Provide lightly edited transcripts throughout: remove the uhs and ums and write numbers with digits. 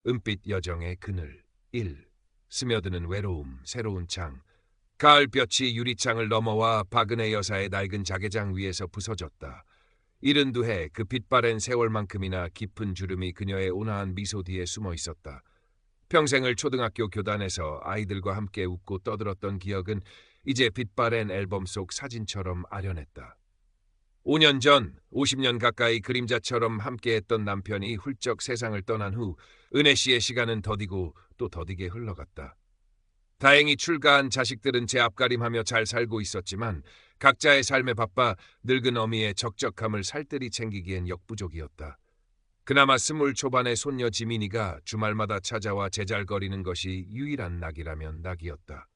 은빛 여정의 그늘. 1. 스며드는 외로움. 새로운 창. 가을볕이 유리창을 넘어와 박은혜 여사의 낡은 자개장 위에서 부서졌다. 72해 그 빛바랜 세월만큼이나 깊은 주름이 그녀의 온화한 미소 뒤에 숨어 있었다. 평생을 초등학교 교단에서 아이들과 함께 웃고 떠들었던 기억은 이제 빛바랜 앨범 속 사진처럼 아련했다. 5년 전, 50년 가까이 그림자처럼 함께했던 남편이 훌쩍 세상을 떠난 후 은혜 씨의 시간은 더디고 또 더디게 흘러갔다. 다행히 출가한 자식들은 제 앞가림하며 잘 살고 있었지만 각자의 삶에 바빠 늙은 어미의 적적함을 살뜰히 챙기기엔 역부족이었다. 그나마 20 초반의 손녀 지민이가 주말마다 찾아와 제잘거리는 것이 유일한 낙이라면 낙이었다.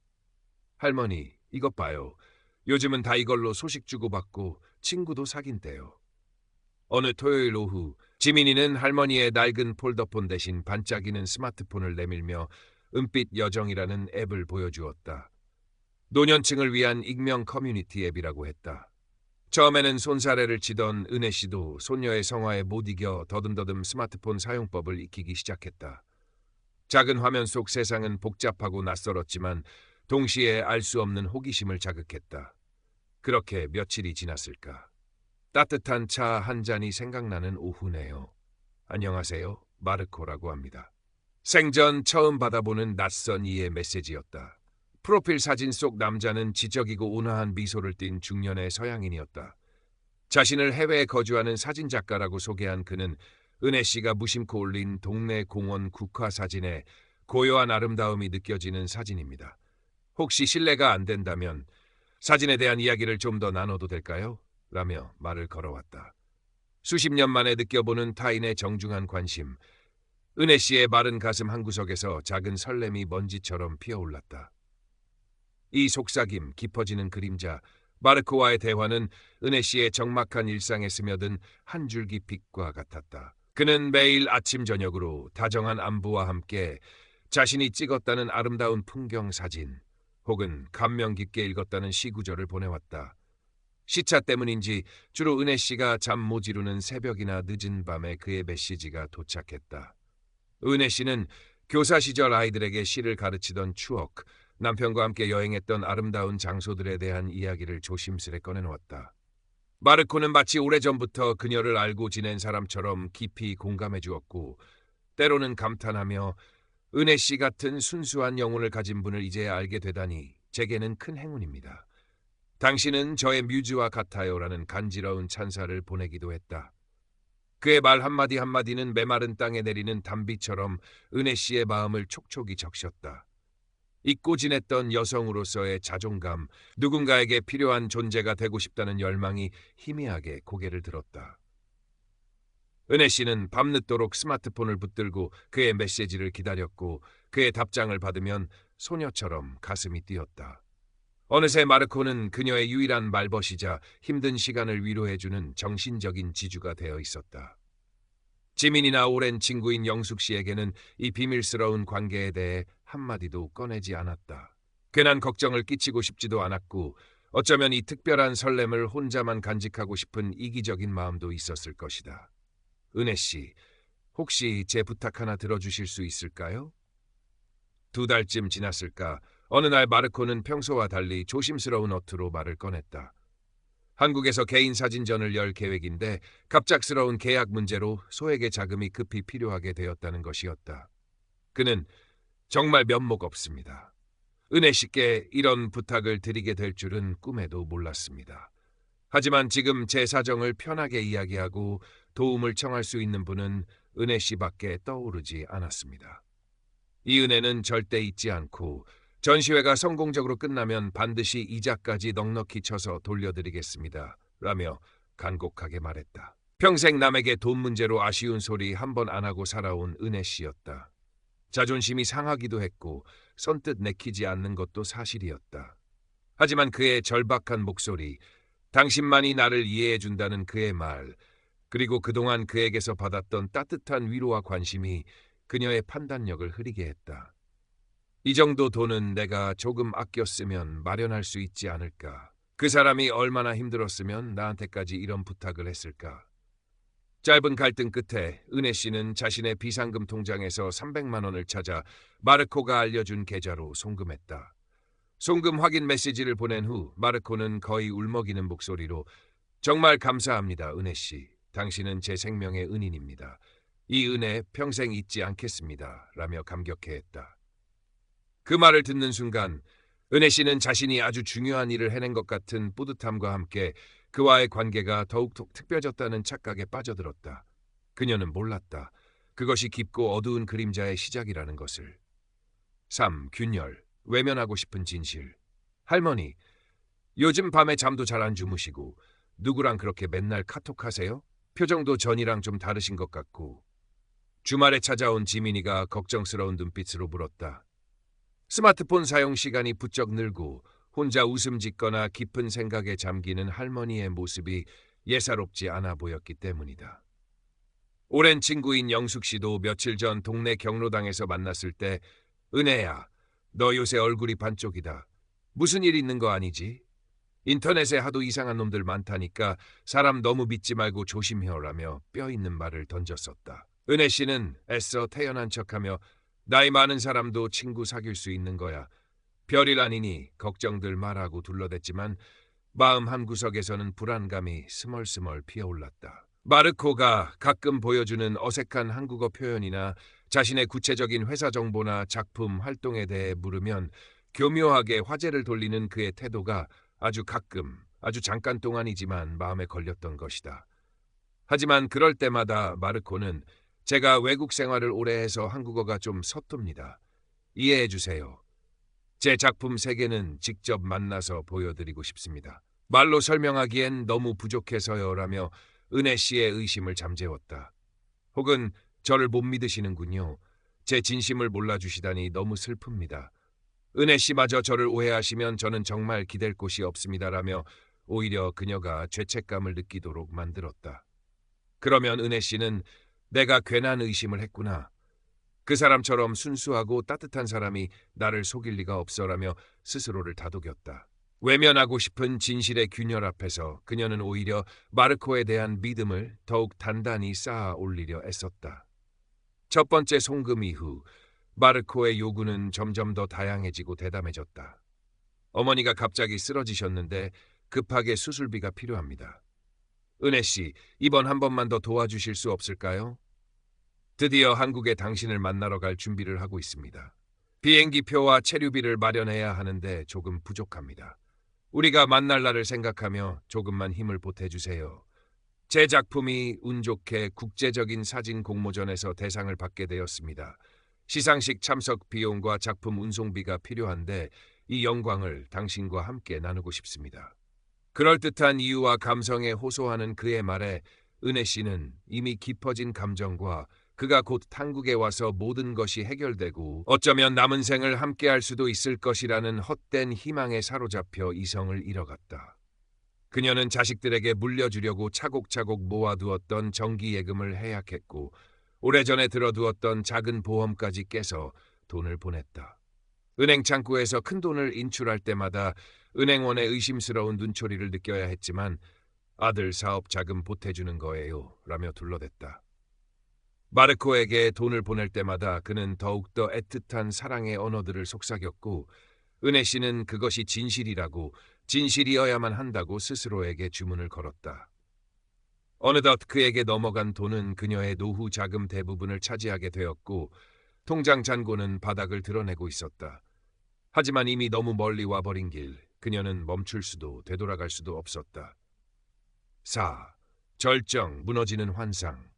할머니, 이것 봐요. 요즘은 다 이걸로 소식 주고받고 친구도 사귄대요. 어느 토요일 오후 지민이는 할머니의 낡은 폴더폰 대신 반짝이는 스마트폰을 내밀며 은빛 여정이라는 앱을 보여주었다. 노년층을 위한 익명 커뮤니티 앱이라고 했다. 처음에는 손사래를 치던 은혜 씨도 손녀의 성화에 못 이겨 더듬더듬 스마트폰 사용법을 익히기 시작했다. 작은 화면 속 세상은 복잡하고 낯설었지만 동시에 알 수 없는 호기심을 자극했다. 그렇게 며칠이 지났을까. 따뜻한 차 한 잔이 생각나는 오후네요. 안녕하세요. 마르코라고 합니다. 생전 처음 받아보는 낯선 이의 메시지였다. 프로필 사진 속 남자는 지적이고 온화한 미소를 띤 중년의 서양인이었다. 자신을 해외에 거주하는 사진작가라고 소개한 그는 은혜 씨가 무심코 올린 동네 공원 국화 사진에 고요한 아름다움이 느껴지는 사진입니다. 혹시 실례가 안 된다면 사진에 대한 이야기를 좀 더 나눠도 될까요? 라며 말을 걸어왔다. 수십 년 만에 느껴보는 타인의 정중한 관심. 은혜 씨의 마른 가슴 한구석에서 작은 설렘이 먼지처럼 피어올랐다. 이 속삭임, 깊어지는 그림자, 마르코와의 대화는 은혜 씨의 적막한 일상에 스며든 한 줄기 빛과 같았다. 그는 매일 아침 저녁으로 다정한 안부와 함께 자신이 찍었다는 아름다운 풍경 사진 혹은 감명 깊게 읽었다는 시구절을 보내왔다. 시차 때문인지 주로 은혜 씨가 잠 못 이루는 새벽이나 늦은 밤에 그의 메시지가 도착했다. 은혜 씨는 교사 시절 아이들에게 시를 가르치던 추억, 남편과 함께 여행했던 아름다운 장소들에 대한 이야기를 조심스레 꺼내놓았다. 마르코는 마치 오래전부터 그녀를 알고 지낸 사람처럼 깊이 공감해 주었고 때로는 감탄하며 은혜 씨 같은 순수한 영혼을 가진 분을 이제 알게 되다니 제게는 큰 행운입니다. 당신은 저의 뮤즈와 같아요라는 간지러운 찬사를 보내기도 했다. 그의 말 한마디 한마디는 메마른 땅에 내리는 단비처럼 은혜 씨의 마음을 촉촉이 적셨다. 잊고 지냈던 여성으로서의 자존감, 누군가에게 필요한 존재가 되고 싶다는 열망이 희미하게 고개를 들었다. 은혜 씨는 밤늦도록 스마트폰을 붙들고 그의 메시지를 기다렸고 그의 답장을 받으면 소녀처럼 가슴이 뛰었다. 어느새 마르코는 그녀의 유일한 말벗이자 힘든 시간을 위로해주는 정신적인 지주가 되어 있었다. 지민이나 오랜 친구인 영숙 씨에게는 이 비밀스러운 관계에 대해 한마디도 꺼내지 않았다. 괜한 걱정을 끼치고 싶지도 않았고 어쩌면 이 특별한 설렘을 혼자만 간직하고 싶은 이기적인 마음도 있었을 것이다. 은혜 씨, 혹시 제 부탁 하나 들어주실 수 있을까요? 2달쯤 지났을까 어느 날 마르코는 평소와 달리 조심스러운 어투로 말을 꺼냈다. 한국에서 개인 사진전을 열 계획인데 갑작스러운 계약 문제로 소액의 자금이 급히 필요하게 되었다는 것이었다. 그는 정말 면목 없습니다. 은혜 씨께 이런 부탁을 드리게 될 줄은 꿈에도 몰랐습니다. 하지만 지금 제 사정을 편하게 이야기하고 도움을 청할 수 있는 분은 은혜 씨밖에 떠오르지 않았습니다. 이 은혜는 절대 잊지 않고 전시회가 성공적으로 끝나면 반드시 이자까지 넉넉히 쳐서 돌려드리겠습니다. 라며 간곡하게 말했다. 평생 남에게 돈 문제로 아쉬운 소리 한 번 안 하고 살아온 은혜 씨였다. 자존심이 상하기도 했고 선뜻 내키지 않는 것도 사실이었다. 하지만 그의 절박한 목소리, 당신만이 나를 이해해준다는 그의 말, 그리고 그동안 그에게서 받았던 따뜻한 위로와 관심이 그녀의 판단력을 흐리게 했다. 이 정도 돈은 내가 조금 아껴 쓰면 마련할 수 있지 않을까. 그 사람이 얼마나 힘들었으면 나한테까지 이런 부탁을 했을까. 짧은 갈등 끝에 은혜 씨는 자신의 비상금 통장에서 300만 원을 찾아 마르코가 알려준 계좌로 송금했다. 송금 확인 메시지를 보낸 후 마르코는 거의 울먹이는 목소리로 정말 감사합니다, 은혜 씨. 당신은 제 생명의 은인입니다. 이 은혜 평생 잊지 않겠습니다. 라며 감격해했다. 그 말을 듣는 순간 은혜 씨는 자신이 아주 중요한 일을 해낸 것 같은 뿌듯함과 함께 그와의 관계가 더욱 특별해졌다는 착각에 빠져들었다. 그녀는 몰랐다. 그것이 깊고 어두운 그림자의 시작이라는 것을. 3. 균열. 외면하고 싶은 진실. 할머니, 요즘 밤에 잠도 잘 안 주무시고 누구랑 그렇게 맨날 카톡하세요? 표정도 전이랑 좀 다르신 것 같고. 주말에 찾아온 지민이가 걱정스러운 눈빛으로 물었다. 스마트폰 사용 시간이 부쩍 늘고 혼자 웃음 짓거나 깊은 생각에 잠기는 할머니의 모습이 예사롭지 않아 보였기 때문이다. 오랜 친구인 영숙 씨도 며칠 전 동네 경로당에서 만났을 때 은혜야, 너 요새 얼굴이 반쪽이다. 무슨 일 있는 거 아니지? 인터넷에 하도 이상한 놈들 많다니까 사람 너무 믿지 말고 조심해라며 뼈 있는 말을 던졌었다. 은혜 씨는 애써 태연한 척하며 나이 많은 사람도 친구 사귈 수 있는 거야. 별일 아니니 걱정들 말하고 둘러댔지만 마음 한구석에서는 불안감이 스멀스멀 피어올랐다. 마르코가 가끔 보여주는 어색한 한국어 표현이나 자신의 구체적인 회사 정보나 작품 활동에 대해 물으면 교묘하게 화제를 돌리는 그의 태도가 아주 가끔, 아주 잠깐 동안이지만 마음에 걸렸던 것이다. 하지만 그럴 때마다 마르코는 제가 외국 생활을 오래 해서 한국어가 좀 서툽니다. 이해해 주세요. 제 작품 세계는 직접 만나서 보여드리고 싶습니다. 말로 설명하기엔 너무 부족해서요라며 은혜 씨의 의심을 잠재웠다. 혹은 저를 못 믿으시는군요. 제 진심을 몰라주시다니 너무 슬픕니다. 은혜 씨마저 저를 오해하시면 저는 정말 기댈 곳이 없습니다라며 오히려 그녀가 죄책감을 느끼도록 만들었다. 그러면 은혜 씨는 내가 괜한 의심을 했구나. 그 사람처럼 순수하고 따뜻한 사람이 나를 속일 리가 없어라며 스스로를 다독였다. 외면하고 싶은 진실의 균열 앞에서 그녀는 오히려 마르코에 대한 믿음을 더욱 단단히 쌓아 올리려 애썼다. 첫 번째 송금 이후 마르코의 요구는 점점 더 다양해지고 대담해졌다. 어머니가 갑자기 쓰러지셨는데 급하게 수술비가 필요합니다. 은혜 씨, 이번 한 번만 더 도와주실 수 없을까요? 드디어 한국에 당신을 만나러 갈 준비를 하고 있습니다. 비행기표와 체류비를 마련해야 하는데 조금 부족합니다. 우리가 만날 날을 생각하며 조금만 힘을 보태주세요. 제 작품이 운 좋게 국제적인 사진 공모전에서 대상을 받게 되었습니다. 시상식 참석 비용과 작품 운송비가 필요한데 이 영광을 당신과 함께 나누고 싶습니다. 그럴듯한 이유와 감성에 호소하는 그의 말에 은혜 씨는 이미 깊어진 감정과 그가 곧 한국에 와서 모든 것이 해결되고 어쩌면 남은 생을 함께할 수도 있을 것이라는 헛된 희망에 사로잡혀 이성을 잃어갔다. 그녀는 자식들에게 물려주려고 차곡차곡 모아두었던 정기예금을 해약했고 오래전에 들어두었던 작은 보험까지 깨서 돈을 보냈다. 은행 창구에서 큰 돈을 인출할 때마다 은행원의 의심스러운 눈초리를 느껴야 했지만 아들 사업 자금 보태주는 거예요 라며 둘러댔다. 마르코에게 돈을 보낼 때마다 그는 더욱더 애틋한 사랑의 언어들을 속삭였고 은혜 씨는 그것이 진실이라고 진실이어야만 한다고 스스로에게 주문을 걸었다. 어느덧 그에게 넘어간 돈은 그녀의 노후 자금 대부분을 차지하게 되었고 통장 잔고는 바닥을 드러내고 있었다. 하지만 이미 너무 멀리 와버린 길, 그녀는 멈출 수도 되돌아갈 수도 없었다. 4. 절정, 무너지는 환상.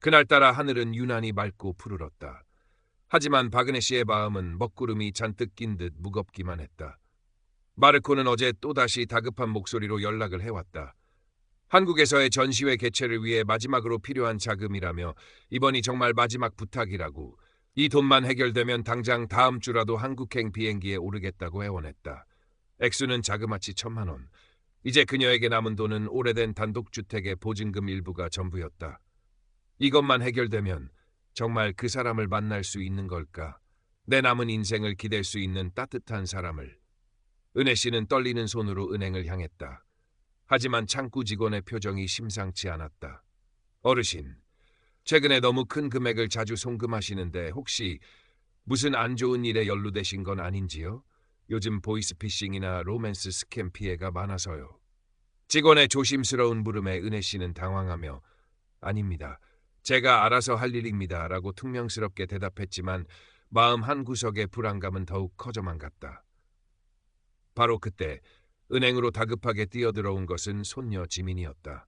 그날따라 하늘은 유난히 맑고 푸르렀다. 하지만 박은혜 씨의 마음은 먹구름이 잔뜩 낀 듯 무겁기만 했다. 마르코는 어제 또다시 다급한 목소리로 연락을 해왔다. 한국에서의 전시회 개최를 위해 마지막으로 필요한 자금이라며 이번이 정말 마지막 부탁이라고 이 돈만 해결되면 당장 다음 주라도 한국행 비행기에 오르겠다고 애원했다. 액수는 자그마치 1,000만 원. 이제 그녀에게 남은 돈은 오래된 단독주택의 보증금 일부가 전부였다. 이것만 해결되면 정말 그 사람을 만날 수 있는 걸까? 내 남은 인생을 기댈 수 있는 따뜻한 사람을. 은혜 씨는 떨리는 손으로 은행을 향했다. 하지만 창구 직원의 표정이 심상치 않았다. 어르신, 최근에 너무 큰 금액을 자주 송금하시는데 혹시 무슨 안 좋은 일에 연루되신 건 아닌지요? 요즘 보이스피싱이나 로맨스 스캠 피해가 많아서요. 직원의 조심스러운 물음에 은혜 씨는 당황하며 아닙니다. 제가 알아서 할 일입니다. 라고 퉁명스럽게 대답했지만 마음 한구석의 불안감은 더욱 커져만 갔다. 바로 그때 은행으로 다급하게 뛰어들어온 것은 손녀 지민이었다.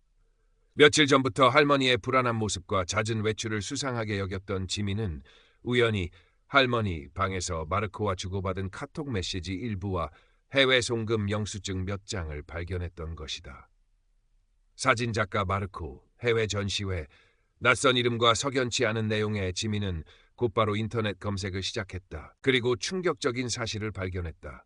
며칠 전부터 할머니의 불안한 모습과 잦은 외출을 수상하게 여겼던 지민은 우연히 할머니 방에서 마르코와 주고받은 카톡 메시지 일부와 해외 송금 영수증 몇 장을 발견했던 것이다. 사진작가 마르코, 해외 전시회, 낯선 이름과 석연치 않은 내용의 지민은 곧바로 인터넷 검색을 시작했다. 그리고 충격적인 사실을 발견했다.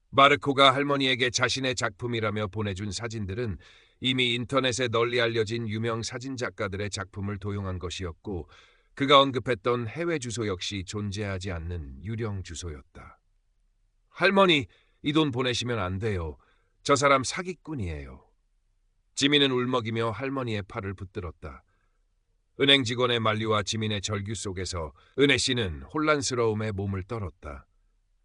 마르코가 할머니에게 자신의 작품이라며 보내준 사진들은 이미 인터넷에 널리 알려진 유명 사진작가들의 작품을 도용한 것이었고 그가 언급했던 해외 주소 역시 존재하지 않는 유령 주소였다. 할머니, 이 돈 보내시면 안 돼요. 저 사람 사기꾼이에요. 지민은 울먹이며 할머니의 팔을 붙들었다. 은행 직원의 만류와 지민의 절규 속에서 은혜 씨는 혼란스러움에 몸을 떨었다.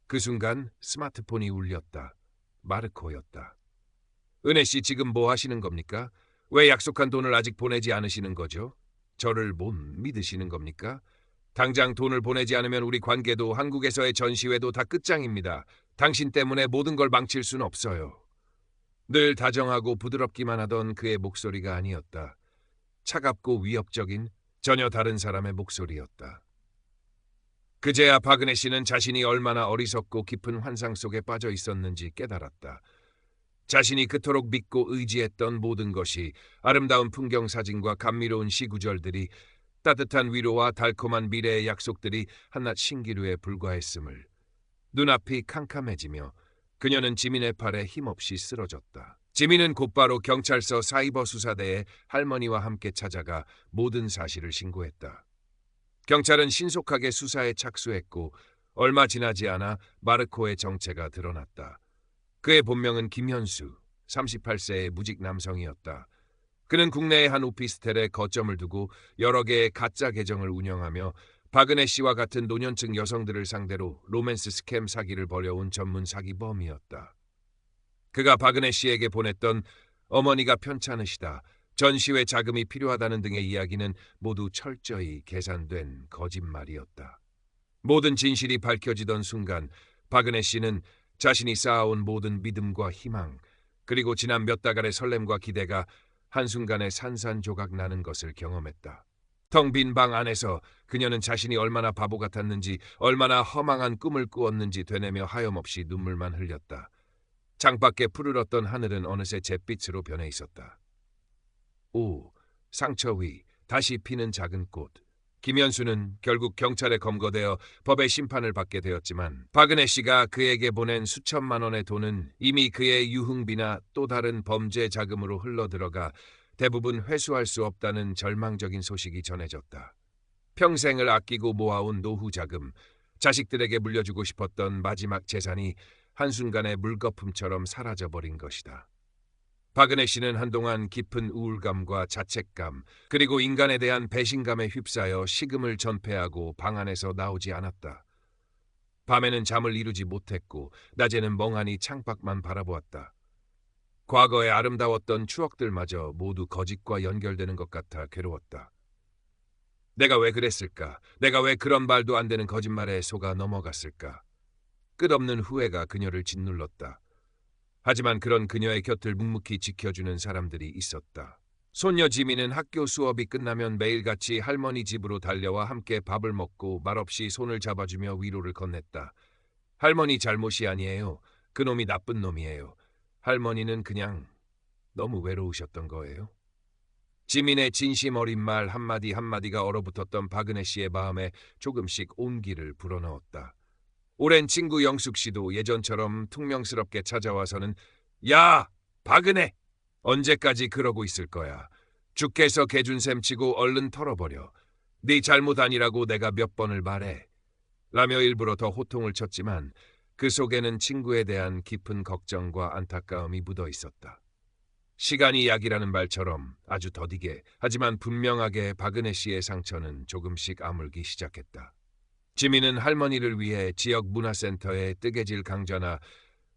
그 순간 스마트폰이 울렸다. 마르코였다. 은혜 씨 지금 뭐 하시는 겁니까? 왜 약속한 돈을 아직 보내지 않으시는 거죠? 저를 못 믿으시는 겁니까? 당장 돈을 보내지 않으면 우리 관계도 한국에서의 전시회도 다 끝장입니다. 당신 때문에 모든 걸 망칠 순 없어요. 늘 다정하고 부드럽기만 하던 그의 목소리가 아니었다. 차갑고 위협적인 전혀 다른 사람의 목소리였다. 그제야 박은혜 씨는 자신이 얼마나 어리석고 깊은 환상 속에 빠져 있었는지 깨달았다. 자신이 그토록 믿고 의지했던 모든 것이 아름다운 풍경 사진과 감미로운 시구절들이 따뜻한 위로와 달콤한 미래의 약속들이 한낱 신기루에 불과했음을 눈앞이 캄캄해지며 그녀는 지민의 팔에 힘없이 쓰러졌다. 지민은 곧바로 경찰서 사이버 수사대에 할머니와 함께 찾아가 모든 사실을 신고했다. 경찰은 신속하게 수사에 착수했고 얼마 지나지 않아 마르코의 정체가 드러났다. 그의 본명은 김현수, 38세의 무직 남성이었다. 그는 국내의 한 오피스텔에 거점을 두고 여러 개의 가짜 계정을 운영하며 박은혜 씨와 같은 노년층 여성들을 상대로 로맨스 스캠 사기를 벌여온 전문 사기범이었다. 그가 박은혜 씨에게 보냈던 어머니가 편찮으시다, 전시회 자금이 필요하다는 등의 이야기는 모두 철저히 계산된 거짓말이었다. 모든 진실이 밝혀지던 순간 박은혜 씨는 자신이 쌓아온 모든 믿음과 희망, 그리고 지난 몇 달간의 설렘과 기대가 한순간에 산산조각 나는 것을 경험했다. 텅 빈 방 안에서 그녀는 자신이 얼마나 바보 같았는지, 얼마나 허망한 꿈을 꾸었는지 되뇌며 하염없이 눈물만 흘렸다. 창밖에 푸르렀던 하늘은 어느새 잿빛으로 변해 있었다. 오, 상처 위 다시 피는 작은 꽃. 김현수는 결국 경찰에 검거되어 법의 심판을 받게 되었지만 박은혜 씨가 그에게 보낸 수천만 원의 돈은 이미 그의 유흥비나 또 다른 범죄 자금으로 흘러들어가 대부분 회수할 수 없다는 절망적인 소식이 전해졌다. 평생을 아끼고 모아온 노후 자금, 자식들에게 물려주고 싶었던 마지막 재산이 한순간에 물거품처럼 사라져버린 것이다. 박은혜 씨는 한동안 깊은 우울감과 자책감, 그리고 인간에 대한 배신감에 휩싸여 식음을 전폐하고 방 안에서 나오지 않았다. 밤에는 잠을 이루지 못했고 낮에는 멍하니 창밖만 바라보았다. 과거의 아름다웠던 추억들마저 모두 거짓과 연결되는 것 같아 괴로웠다. 내가 왜 그랬을까? 내가 왜 그런 말도 안 되는 거짓말에 속아 넘어갔을까? 끝없는 후회가 그녀를 짓눌렀다. 하지만 그런 그녀의 곁을 묵묵히 지켜주는 사람들이 있었다. 손녀 지민은 학교 수업이 끝나면 매일같이 할머니 집으로 달려와 함께 밥을 먹고 말없이 손을 잡아주며 위로를 건넸다. 할머니 잘못이 아니에요. 그놈이 나쁜 놈이에요. 할머니는 그냥 너무 외로우셨던 거예요. 지민의 진심 어린 말 한마디 한마디가 얼어붙었던 박은혜 씨의 마음에 조금씩 온기를 불어넣었다. 오랜 친구 영숙 씨도 예전처럼 퉁명스럽게 찾아와서는 야, 박은혜! 언제까지 그러고 있을 거야. 죽게서 개준셈 치고 얼른 털어버려. 네 잘못 아니라고 내가 몇 번을 말해. 라며 일부러 더 호통을 쳤지만 그 속에는 친구에 대한 깊은 걱정과 안타까움이 묻어 있었다. 시간이 약이라는 말처럼 아주 더디게 하지만 분명하게 박은혜 씨의 상처는 조금씩 아물기 시작했다. 지민은 할머니를 위해 지역 문화센터의 뜨개질 강좌나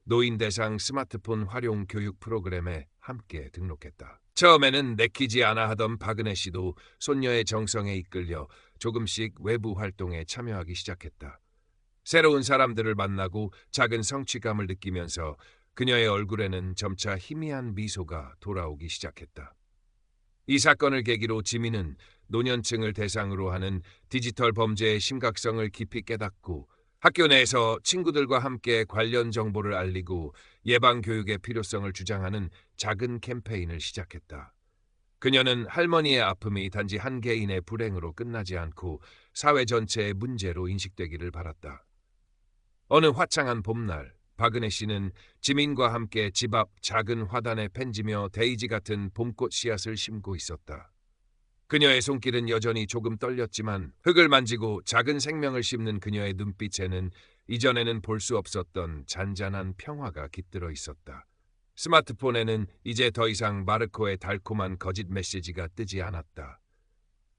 노인 대상 스마트폰 활용 교육 프로그램에 함께 등록했다. 처음에는 내키지 않아 하던 박은혜 씨도 손녀의 정성에 이끌려 조금씩 외부 활동에 참여하기 시작했다. 새로운 사람들을 만나고 작은 성취감을 느끼면서 그녀의 얼굴에는 점차 희미한 미소가 돌아오기 시작했다. 이 사건을 계기로 지민은 노년층을 대상으로 하는 디지털 범죄의 심각성을 깊이 깨닫고 학교 내에서 친구들과 함께 관련 정보를 알리고 예방 교육의 필요성을 주장하는 작은 캠페인을 시작했다. 그녀는 할머니의 아픔이 단지 한 개인의 불행으로 끝나지 않고 사회 전체의 문제로 인식되기를 바랐다. 어느 화창한 봄날, 박은혜 씨는 지민과 함께 집 앞 작은 화단에 펜지며 데이지 같은 봄꽃 씨앗을 심고 있었다. 그녀의 손길은 여전히 조금 떨렸지만 흙을 만지고 작은 생명을 심는 그녀의 눈빛에는 이전에는 볼 수 없었던 잔잔한 평화가 깃들어 있었다. 스마트폰에는 이제 더 이상 마르코의 달콤한 거짓 메시지가 뜨지 않았다.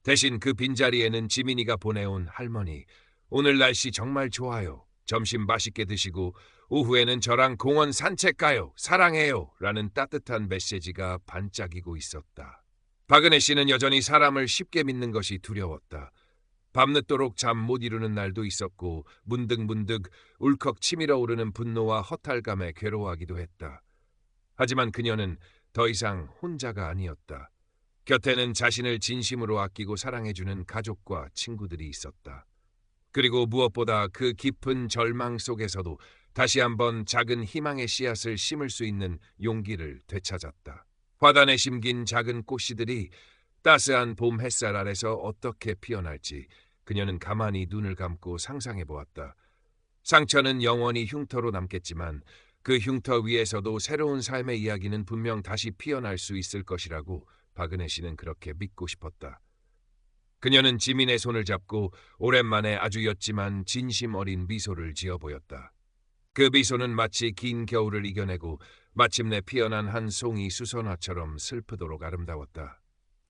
대신 그 빈자리에는 지민이가 보내온 할머니, 오늘 날씨 정말 좋아요. 점심 맛있게 드시고 오후에는 저랑 공원 산책 가요. 사랑해요. 라는 따뜻한 메시지가 반짝이고 있었다. 박은혜 씨는 여전히 사람을 쉽게 믿는 것이 두려웠다. 밤늦도록 잠 못 이루는 날도 있었고 문득문득 울컥 치밀어 오르는 분노와 허탈감에 괴로워하기도 했다. 하지만 그녀는 더 이상 혼자가 아니었다. 곁에는 자신을 진심으로 아끼고 사랑해주는 가족과 친구들이 있었다. 그리고 무엇보다 그 깊은 절망 속에서도 다시 한번 작은 희망의 씨앗을 심을 수 있는 용기를 되찾았다. 화단에 심긴 작은 꽃씨들이 따스한 봄 햇살 아래서 어떻게 피어날지 그녀는 가만히 눈을 감고 상상해 보았다. 상처는 영원히 흉터로 남겠지만 그 흉터 위에서도 새로운 삶의 이야기는 분명 다시 피어날 수 있을 것이라고 박은혜 씨는 그렇게 믿고 싶었다. 그녀는 지민의 손을 잡고 오랜만에 아주 옅지만 진심 어린 미소를 지어 보였다. 그 미소는 마치 긴 겨울을 이겨내고 마침내 피어난 한 송이 수선화처럼 슬프도록 아름다웠다.